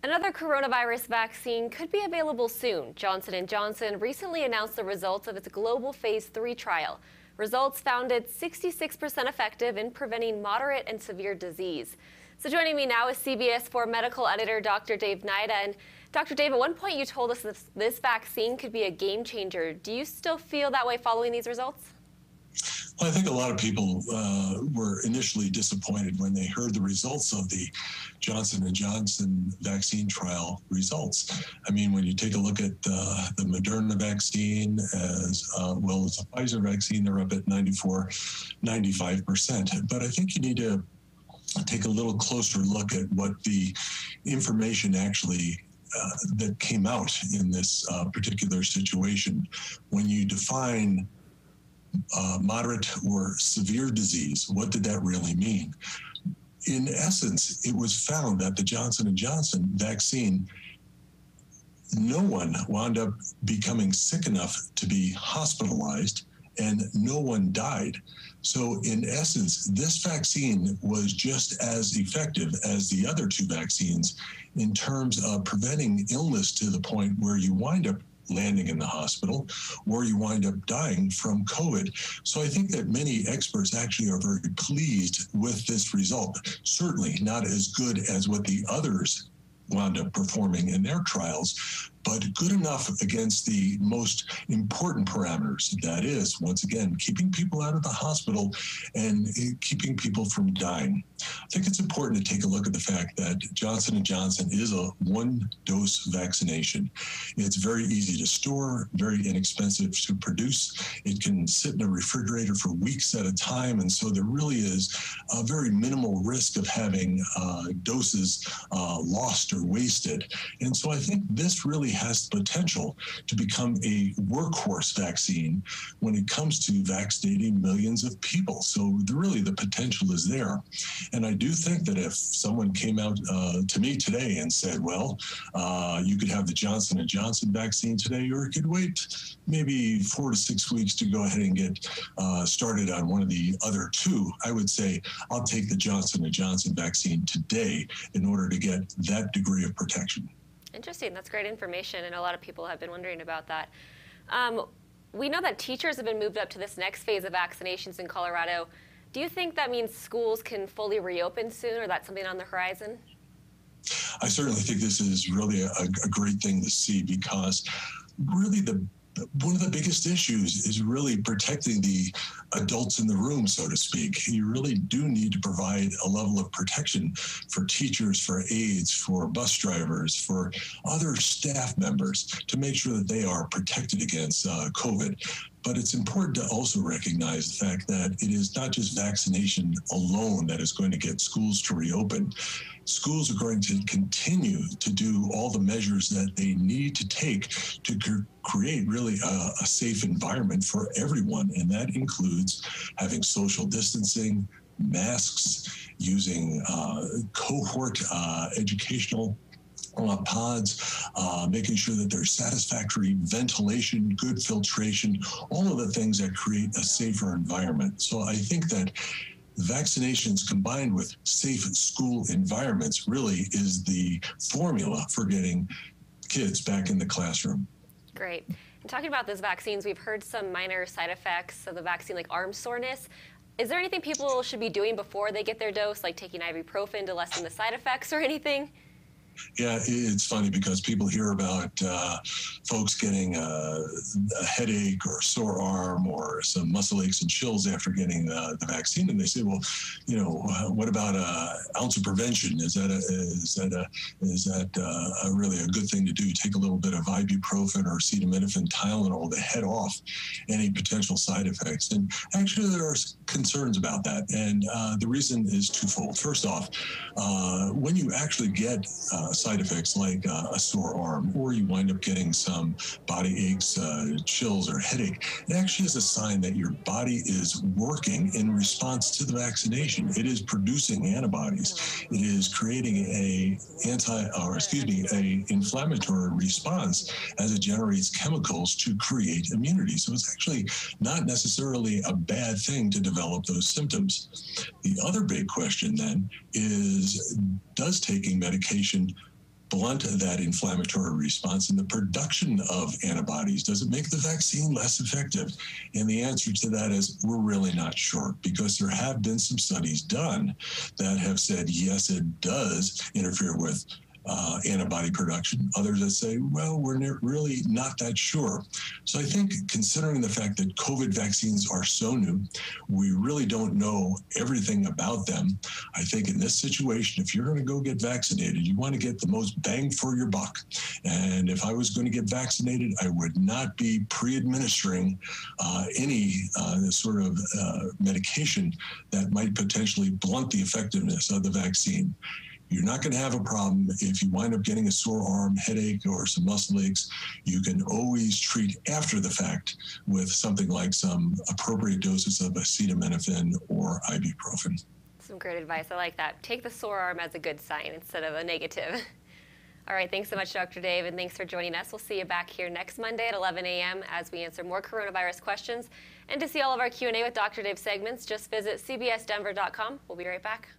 Another coronavirus vaccine could be available soon. Johnson & Johnson recently announced the results of its global phase 3 trial. Results found it 66% effective in preventing moderate and severe disease. So joining me now is CBS 4 medical editor Dr. Dave Hnida. And Dr. Dave, at one point you told us this vaccine could be a game changer. Do you still feel that way following these results? Well, I think a lot of people were initially disappointed when they heard the results of the Johnson & Johnson vaccine trial results. I mean, when you take a look at the Moderna vaccine as well as the Pfizer vaccine, they're up at 95%. But I think you need to take a little closer look at what the information actually that came out in this particular situation. When you define moderate or severe disease, what did that really mean? In essence, it was found that the Johnson & Johnson vaccine, no one wound up becoming sick enough to be hospitalized, and no one died. So in essence, this vaccine was just as effective as the other two vaccines in terms of preventing illness to the point where you wind up landing in the hospital or you wind up dying from COVID. So I think that many experts actually are very pleased with this result. Certainly not as good as what the others wound up performing in their trials, but good enough against the most important parameters. That is, once again, keeping people out of the hospital and keeping people from dying. I think it's important to take a look at the fact that Johnson & Johnson is a one-dose vaccination. It's very easy to store, very inexpensive to produce. It can sit in a refrigerator for weeks at a time, and so there really is a very minimal risk of having doses lost or wasted. And so I think this really has the potential to become a workhorse vaccine when it comes to vaccinating millions of people. So really the potential is there. And I do think that if someone came out to me today and said, well, you could have the Johnson & Johnson vaccine today, or you could wait maybe 4 to 6 weeks to go ahead and get started on one of the other two, I would say I'll take the Johnson & Johnson vaccine today in order to get that degree of protection. Interesting. That's great information, and a lot of people have been wondering about that. We know that teachers have been moved up to this next phase of vaccinations in Colorado. Do you think that means schools can fully reopen soon, or that's something on the horizon? I certainly think this is really a great thing to see, because really one of the biggest issues is really protecting the adults in the room, so to speak. You really do need to provide a level of protection for teachers, for aides, for bus drivers, for other staff members to make sure that they are protected against COVID. But it's important to also recognize the fact that it is not just vaccination alone that is going to get schools to reopen. Schools are going to continue to do all the measures that they need to take to create really a safe environment for everyone. And that includes having social distancing, masks, using cohort educational pods, making sure that there's satisfactory ventilation, good filtration, all of the things that create a safer environment. So I think that vaccinations combined with safe school environments really is the formula for getting kids back in the classroom. Great. And talking about those vaccines, we've heard some minor side effects of the vaccine, like arm soreness. Is there anything people should be doing before they get their dose, like taking ibuprofen to lessen the side effects or anything? Yeah, it's funny because people hear about folks getting a headache or a sore arm or some muscle aches and chills after getting the vaccine, and they say, well, you know, what about an ounce of prevention? Is that really a good thing to do? Take a little bit of ibuprofen or acetaminophen, Tylenol to head off any potential side effects. And actually, there are concerns about that, and the reason is twofold. First off, when you actually get side effects like a sore arm, or you wind up getting some body aches, chills, or headache, it actually is a sign that your body is working in response to the vaccination. It is producing antibodies. It is creating a inflammatory response as it generates chemicals to create immunity. So it's actually not necessarily a bad thing to develop those symptoms. The other big question then is, does taking medication blunt that inflammatory response and the production of antibodies? Does it make the vaccine less effective? And the answer to that is we're really not sure, because there have been some studies done that have said, yes, it does interfere with antibody production. Others that say, well, we're really not that sure. So I think, considering the fact that COVID vaccines are so new, we really don't know everything about them. I think in this situation, if you're going to go get vaccinated, you want to get the most bang for your buck. And if I was going to get vaccinated, I would not be pre-administering any sort of medication that might potentially blunt the effectiveness of the vaccine. You're not going to have a problem if you wind up getting a sore arm, headache, or some muscle aches. You can always treat after the fact with something like some appropriate doses of acetaminophen or ibuprofen. Some great advice. I like that. Take the sore arm as a good sign instead of a negative. All right, thanks so much, Dr. Dave, and thanks for joining us. We'll see you back here next Monday at 11 a.m. as we answer more coronavirus questions. And to see all of our Q&A with Dr. Dave segments, just visit cbsdenver.com. We'll be right back.